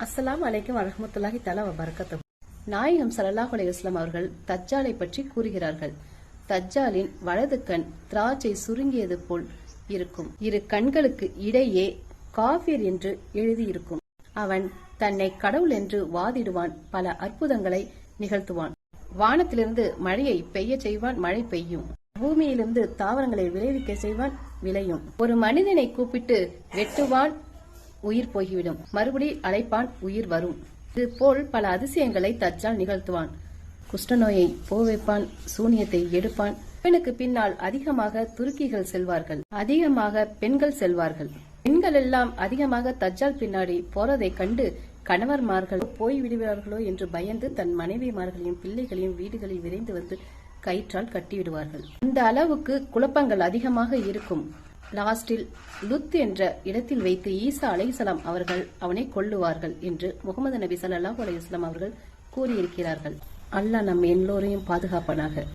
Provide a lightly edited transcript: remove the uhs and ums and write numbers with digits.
அஸ்ஸலாமு அலைக்கும் வரஹ்மத்துல்லாஹி தஆலா வபரகாத்துஹு. நாயகம் ஸல்லல்லாஹு அலைஹி வஸல்லம் அவர்கள் தஜ்ஜாலை பற்றி கூறுகிறார்கள். தஜ்ஜாலின் வலது கண் திராட்சை சுருங்கியது போல் இருக்கும். இரு கண்களுக்கு இடையே காஃபிர் என்று எழுதியிருக்கும். அவன் தன்னை கடவுள் என்று வாதிடுவான். பல அற்புதங்களை நிகழ்த்துவான். வானத்திலிருந்து மழையை பெய்ய செய்வான், மழை பெய்யும். பூமியிலிருந்து தாவரங்களை விளைவிக்க செய்வான், விளையும். ஒரு மனிதனை கூப்பிட்டு வெட்டுவான், உயிர் போய்விடும். மறுபடி அழைப்பான், உயிர் வரும். இது போல் பல அதிசயங்களை தஜ்ஜால் நிகழ்த்துவான். குஷ்டநோயை போவைப்பான், சூனியத்தை எடுப்பான். பெண்ணுக்கு பின்னால் அதிகமாக துருக்கிகள் செல்வார்கள், அதிகமாக பெண்கள் செல்வார்கள். பெண்கள் எல்லாம் அதிகமாக தஜ்ஜால் பின்னாடி போறதை கண்டு கணவர்மார்கள் போய் விடுவார்களோ என்று பயந்து தன் மனைவிமார்களையும் பிள்ளைகளையும் வீடுகளில் விரைந்து வந்து கயிற்றால் கட்டிவிடுவார்கள். இந்த அளவுக்கு குழப்பங்கள் அதிகமாக இருக்கும். லாஸ்டில் லுத் என்ற இடத்தில் வைத்து ஈசா அலைஹிஸ்ஸலாம் அவர்கள் அவனை கொல்லுவார்கள் என்று முகமது நபி ஸல்லல்லாஹு அலைஹி வஸல்லம் அவர்கள் கூறியிருக்கிறார்கள். அல்லாஹ் நம் எல்லோரையும் பாதுகாப்பானாக.